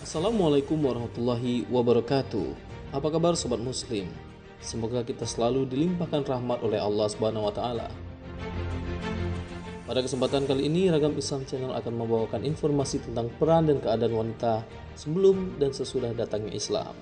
Assalamualaikum warahmatullahi wabarakatuh. Apa kabar sobat muslim? Semoga kita selalu dilimpahkan rahmat oleh Allah Subhanahu wa taala. Pada kesempatan kali ini Ragam Islam Channel akan membawakan informasi tentang peran dan keadaan wanita sebelum dan sesudah datangnya Islam.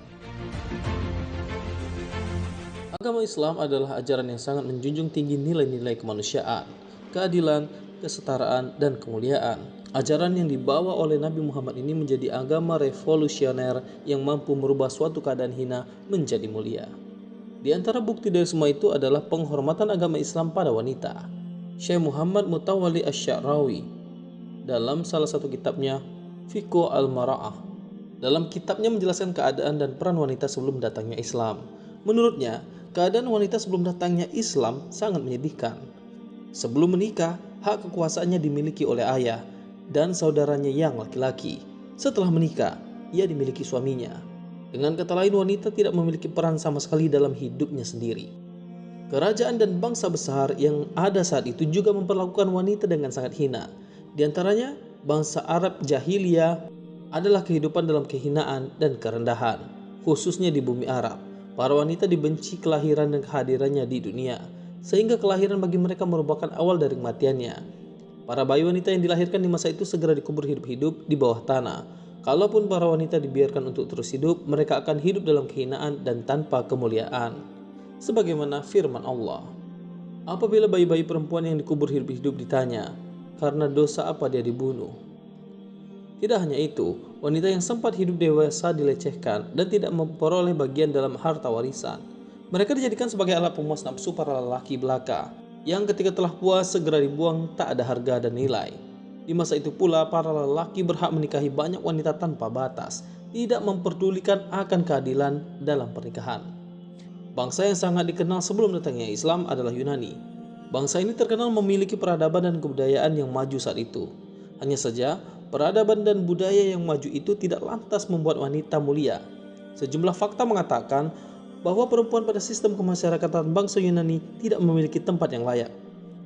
Agama Islam adalah ajaran yang sangat menjunjung tinggi nilai-nilai kemanusiaan, keadilan, kesetaraan, dan kemuliaan. Ajaran yang dibawa oleh Nabi Muhammad ini menjadi agama revolusioner yang mampu merubah suatu keadaan hina menjadi mulia. Di antara bukti dari semua itu adalah penghormatan agama Islam pada wanita. Syekh Muhammad Mutawalli Asy-Sya'rawi dalam salah satu kitabnya Fiqh al-Mara'ah, dalam kitabnya menjelaskan keadaan dan peran wanita sebelum datangnya Islam. Menurutnya, keadaan wanita sebelum datangnya Islam sangat menyedihkan. Sebelum menikah, hak kekuasaannya dimiliki oleh ayah dan saudaranya yang laki-laki. Setelah menikah, ia dimiliki suaminya. Dengan kata lain, wanita tidak memiliki peran sama sekali dalam hidupnya sendiri. Kerajaan dan bangsa besar yang ada saat itu juga memperlakukan wanita dengan sangat hina. Di antaranya, bangsa Arab Jahiliyah adalah kehidupan dalam kehinaan dan kerendahan, khususnya di bumi Arab. Para wanita dibenci kelahiran dan kehadirannya di dunia, sehingga kelahiran bagi mereka merupakan awal dari kematiannya. Para bayi wanita yang dilahirkan di masa itu segera dikubur hidup-hidup di bawah tanah. Kalaupun para wanita dibiarkan untuk terus hidup, mereka akan hidup dalam kehinaan dan tanpa kemuliaan. Sebagaimana firman Allah, apabila bayi-bayi perempuan yang dikubur hidup-hidup ditanya, karena dosa apa dia dibunuh? Tidak hanya itu, wanita yang sempat hidup dewasa dilecehkan dan tidak memperoleh bagian dalam harta warisan. Mereka dijadikan sebagai alat pemuas nafsu para lelaki belaka, yang ketika telah puas segera dibuang tak ada harga dan nilai. Di masa itu pula para lelaki berhak menikahi banyak wanita tanpa batas, tidak memperdulikan akan keadilan dalam pernikahan. Bangsa yang sangat dikenal sebelum datangnya Islam adalah Yunani. Bangsa ini terkenal memiliki peradaban dan kebudayaan yang maju saat itu. Hanya saja, peradaban dan budaya yang maju itu tidak lantas membuat wanita mulia. Sejumlah fakta mengatakan bahwa perempuan pada sistem kemasyarakatan bangsa Yunani tidak memiliki tempat yang layak.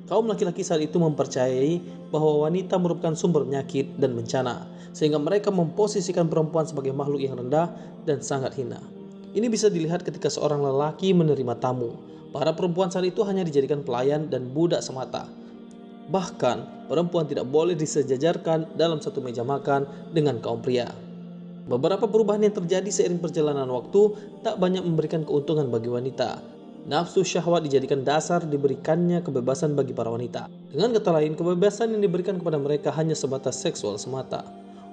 Kaum laki-laki saat itu mempercayai bahwa wanita merupakan sumber penyakit dan bencana, sehingga mereka memposisikan perempuan sebagai makhluk yang rendah dan sangat hina. Ini bisa dilihat ketika seorang lelaki menerima tamu. Para perempuan saat itu hanya dijadikan pelayan dan budak semata. Bahkan, perempuan tidak boleh disejajarkan dalam satu meja makan dengan kaum pria. Beberapa perubahan yang terjadi seiring perjalanan waktu tak banyak memberikan keuntungan bagi wanita. Nafsu syahwat dijadikan dasar diberikannya kebebasan bagi para wanita. Dengan kata lain, kebebasan yang diberikan kepada mereka hanya sebatas seksual semata.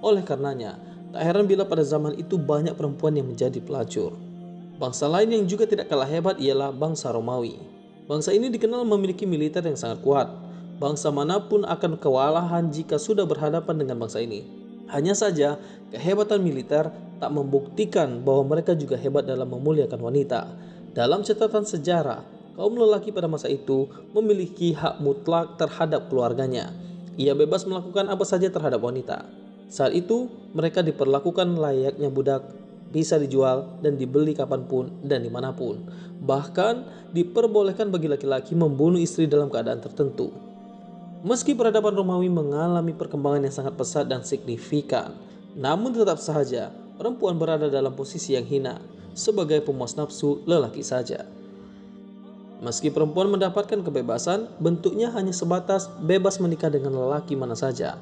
Oleh karenanya, tak heran bila pada zaman itu banyak perempuan yang menjadi pelacur. Bangsa lain yang juga tidak kalah hebat ialah bangsa Romawi. Bangsa ini dikenal memiliki militer yang sangat kuat. Bangsa manapun akan kewalahan jika sudah berhadapan dengan bangsa ini. Hanya saja, kehebatan militer tak membuktikan bahwa mereka juga hebat dalam memuliakan wanita. Dalam catatan sejarah, kaum lelaki pada masa itu memiliki hak mutlak terhadap keluarganya. Ia bebas melakukan apa saja terhadap wanita. Saat itu, mereka diperlakukan layaknya budak, bisa dijual dan dibeli kapanpun dan dimanapun. Bahkan, diperbolehkan bagi laki-laki membunuh istri dalam keadaan tertentu. Meski peradaban Romawi mengalami perkembangan yang sangat pesat dan signifikan, namun tetap saja perempuan berada dalam posisi yang hina sebagai pemuas nafsu lelaki saja. Meski perempuan mendapatkan kebebasan, bentuknya hanya sebatas bebas menikah dengan lelaki mana saja.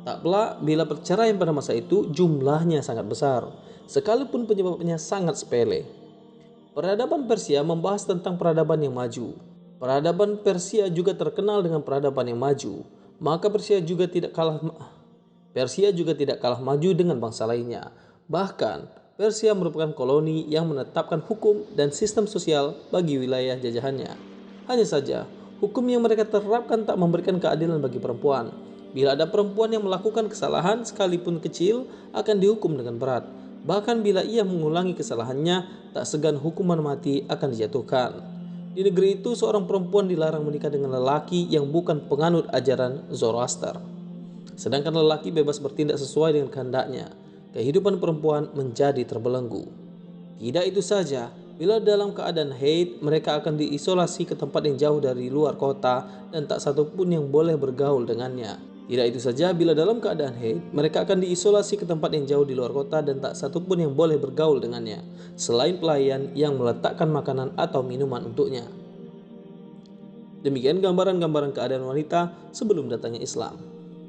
Tak pelak bila perceraian pada masa itu jumlahnya sangat besar, sekalipun penyebabnya sangat sepele. Peradaban Persia membahas tentang peradaban yang maju. Peradaban Persia juga terkenal dengan peradaban yang maju, maka Persia juga tidak kalah maju dengan bangsa lainnya. Bahkan, Persia merupakan koloni yang menetapkan hukum dan sistem sosial bagi wilayah jajahannya. Hanya saja, hukum yang mereka terapkan tak memberikan keadilan bagi perempuan. Bila ada perempuan yang melakukan kesalahan sekalipun kecil akan dihukum dengan berat. Bahkan bila ia mengulangi kesalahannya, tak segan hukuman mati akan dijatuhkan. Di negeri itu, seorang perempuan dilarang menikah dengan lelaki yang bukan penganut ajaran Zoroaster. Sedangkan lelaki bebas bertindak sesuai dengan kehendaknya. Kehidupan perempuan menjadi terbelenggu. Tidak itu saja, bila dalam keadaan haid, mereka akan diisolasi ke tempat yang jauh dari luar kota dan tak satupun yang boleh bergaul dengannya. Tidak itu saja, bila dalam keadaan haid, mereka akan diisolasi ke tempat yang jauh di luar kota dan tak satupun yang boleh bergaul dengannya, selain pelayan yang meletakkan makanan atau minuman untuknya. Demikian gambaran-gambaran keadaan wanita sebelum datangnya Islam.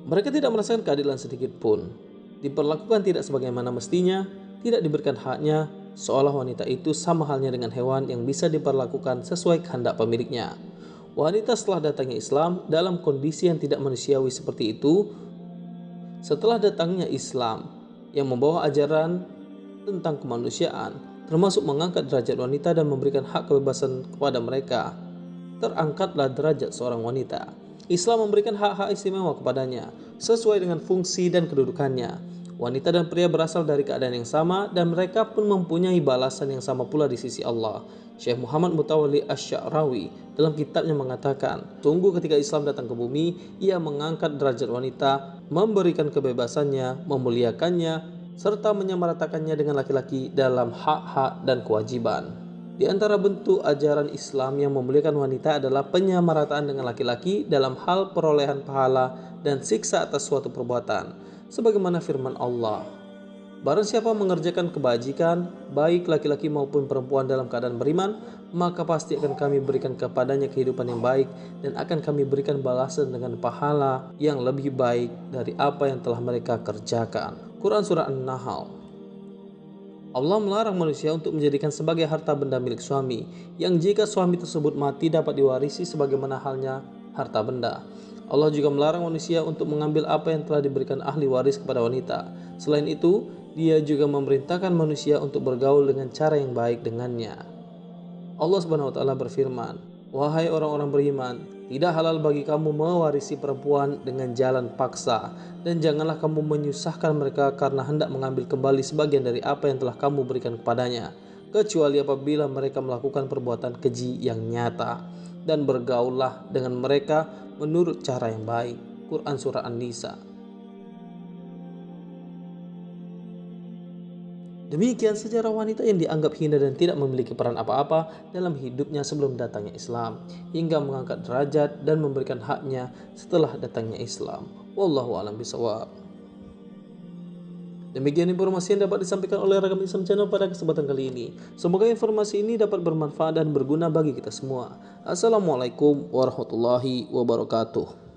Mereka tidak merasakan keadilan sedikit pun. Diperlakukan tidak sebagaimana mestinya, tidak diberikan haknya, seolah wanita itu sama halnya dengan hewan yang bisa diperlakukan sesuai kehendak pemiliknya. Wanita setelah datangnya Islam dalam kondisi yang tidak manusiawi seperti itu. Setelah datangnya Islam yang membawa ajaran tentang kemanusiaan, termasuk mengangkat derajat wanita dan memberikan hak kebebasan kepada mereka, terangkatlah derajat seorang wanita. Islam memberikan hak-hak istimewa kepadanya sesuai dengan fungsi dan kedudukannya. Wanita dan pria berasal dari keadaan yang sama dan mereka pun mempunyai balasan yang sama pula di sisi Allah. Syekh Muhammad Mutawalli Asy-Sya'rawi dalam kitabnya mengatakan, sungguh ketika Islam datang ke bumi, ia mengangkat derajat wanita, memberikan kebebasannya, memuliakannya, serta menyamaratakannya dengan laki-laki dalam hak-hak dan kewajiban. Di antara bentuk ajaran Islam yang memuliakan wanita adalah penyamarataan dengan laki-laki dalam hal perolehan pahala dan siksa atas suatu perbuatan. Sebagaimana firman Allah, barang siapa mengerjakan kebajikan, baik laki-laki maupun perempuan dalam keadaan beriman, maka pasti akan kami berikan kepadanya kehidupan yang baik dan akan kami berikan balasan dengan pahala yang lebih baik dari apa yang telah mereka kerjakan. Quran Surah An-Nahl. Allah melarang manusia untuk menjadikan sebagai harta benda milik suami, yang jika suami tersebut mati dapat diwarisi sebagaimana halnya harta benda. Allah juga melarang manusia untuk mengambil apa yang telah diberikan ahli waris kepada wanita. Selain itu, Dia juga memerintahkan manusia untuk bergaul dengan cara yang baik dengannya. Allah Subhanahu wa taala berfirman, "Wahai orang-orang beriman, tidak halal bagi kamu mewarisi perempuan dengan jalan paksa, dan janganlah kamu menyusahkan mereka karena hendak mengambil kembali sebagian dari apa yang telah kamu berikan kepadanya, kecuali apabila mereka melakukan perbuatan keji yang nyata, dan bergaullah dengan mereka menurut cara yang baik." Quran Surah An-Nisa. Demikian sejarah wanita yang dianggap hina dan tidak memiliki peran apa-apa dalam hidupnya sebelum datangnya Islam, hingga mengangkat derajat dan memberikan haknya setelah datangnya Islam. Wallahu a'lam bishawab. Demikian informasi yang dapat disampaikan oleh Ragam Islam Channel pada kesempatan kali ini. Semoga informasi ini dapat bermanfaat dan berguna bagi kita semua. Assalamualaikum warahmatullahi wabarakatuh.